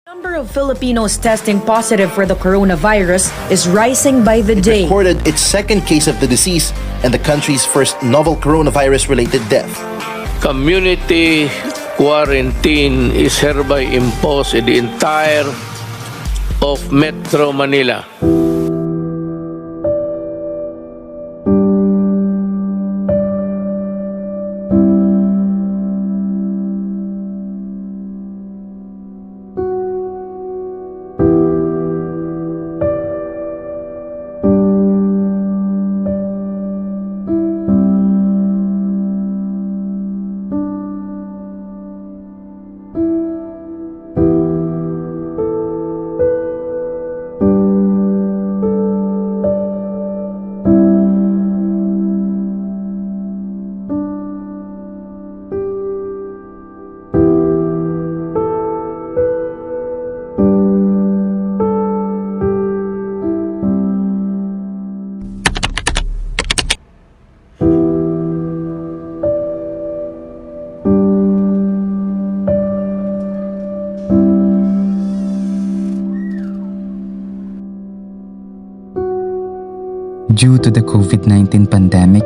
Number of Filipinos testing positive for the coronavirus is rising by the day. It recorded its second case of the disease and the country's first novel coronavirus-related death. Community quarantine is hereby imposed in the entire of Metro Manila. Due to the COVID-19 pandemic,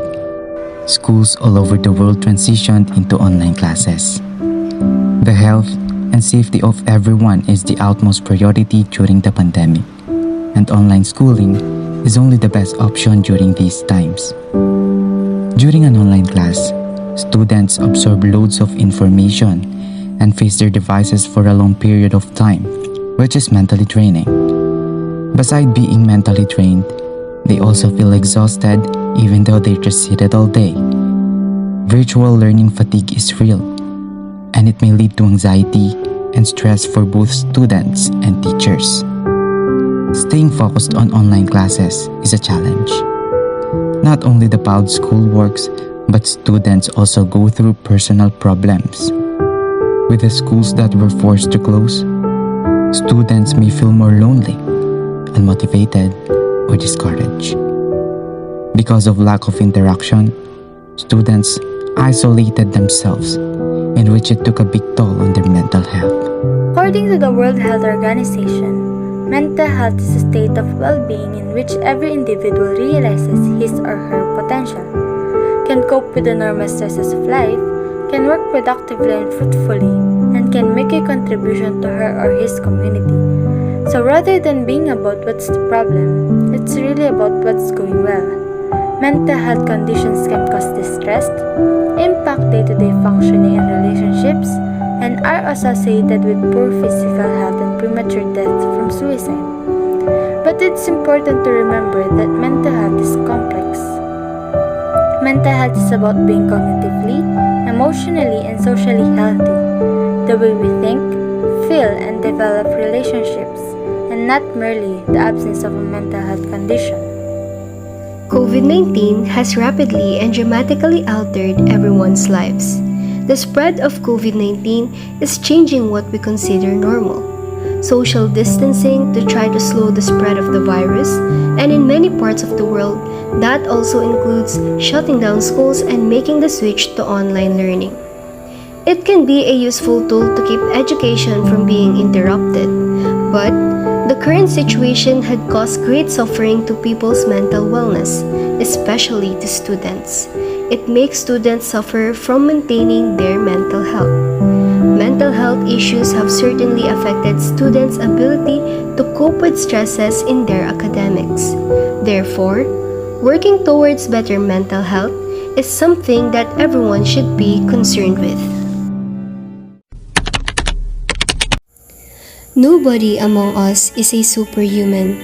schools all over the world transitioned into online classes. The health and safety of everyone is the utmost priority during the pandemic, and online schooling is only the best option during these times. During an online class, students absorb loads of information and face their devices for a long period of time, which is mentally draining. Besides being mentally drained, they also feel exhausted even though they're just seated all day. Virtual learning fatigue is real, and it may lead to anxiety and stress for both students and teachers. Staying focused on online classes is a challenge. Not only the PAUD school works, but students also go through personal problems. With the schools that were forced to close, students may feel more lonely, unmotivated, or discouraged. Because of lack of interaction, students isolated themselves, in which it took a big toll on their mental health. According to the World Health Organization, mental health is a state of well-being in which every individual realizes his or her potential, can cope with the normal stresses of life, can work productively and fruitfully, and can make a contribution to her or his community. So rather than being about what's the problem, it's really about what's going well. Mental health conditions can cause distress, impact day-to-day functioning and relationships, and are associated with poor physical health and premature death from suicide. But it's important to remember that mental health is complex. Mental health is about being cognitively, emotionally, and socially healthy, the way we think, feel, and develop relationships, and not merely the absence of a mental health condition. COVID-19 has rapidly and dramatically altered everyone's lives. The spread of COVID-19 is changing what we consider normal. Social distancing to try to slow the spread of the virus, and in many parts of the world, that also includes shutting down schools and making the switch to online learning. It can be a useful tool to keep education from being interrupted, but the current situation had caused great suffering to people's mental wellness, especially to students. It makes students suffer from maintaining their mental health. Mental health issues have certainly affected students' ability to cope with stresses in their academics. Therefore, working towards better mental health is something that everyone should be concerned with. Nobody among us is a superhuman.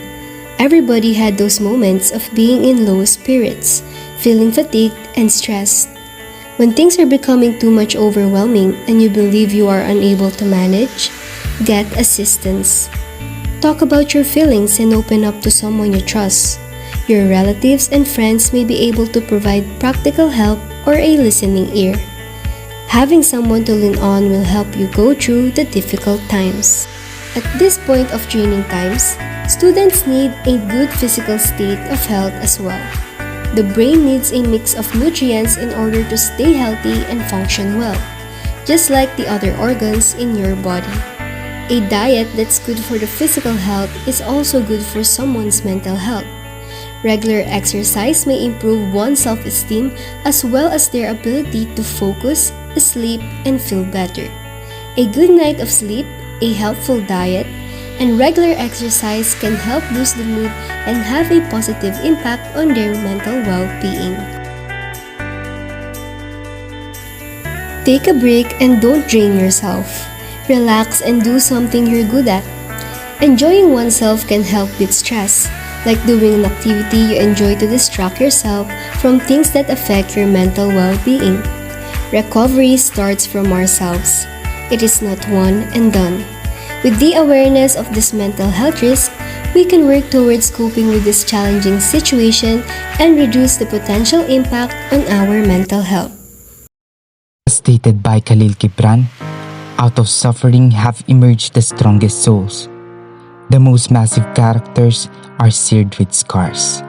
Everybody had those moments of being in low spirits, feeling fatigued and stressed. When things are becoming too much overwhelming and you believe you are unable to manage, get assistance. Talk about your feelings and open up to someone you trust. Your relatives and friends may be able to provide practical help or a listening ear. Having someone to lean on will help you go through the difficult times. At this point of draining times, students need a good physical state of health as well. The brain needs a mix of nutrients in order to stay healthy and function well, just like the other organs in your body. A diet that's good for the physical health is also good for someone's mental health. Regular exercise may improve one's self-esteem as well as their ability to focus, sleep, and feel better. A good night of sleep, a helpful diet, and regular exercise can help boost the mood and have a positive impact on their mental well-being. Take a break and don't drain yourself. Relax and do something you're good at. Enjoying oneself can help with stress, like doing an activity you enjoy to distract yourself from things that affect your mental well-being. Recovery starts from ourselves. It is not one and done. With the awareness of this mental health risk, we can work towards coping with this challenging situation and reduce the potential impact on our mental health. Stated by Khalil Gibran, out of suffering have emerged the strongest souls. The most massive characters are seared with scars.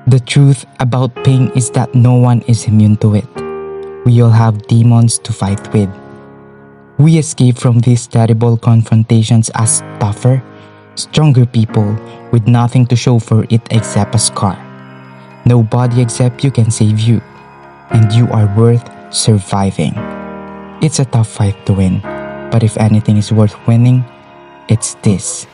The truth about pain is that no one is immune to it. We all have demons to fight with. We escape from these terrible confrontations as tougher, stronger people with nothing to show for it except a scar. Nobody except you can save you, and you are worth surviving. It's a tough fight to win, but if anything is worth winning, it's this.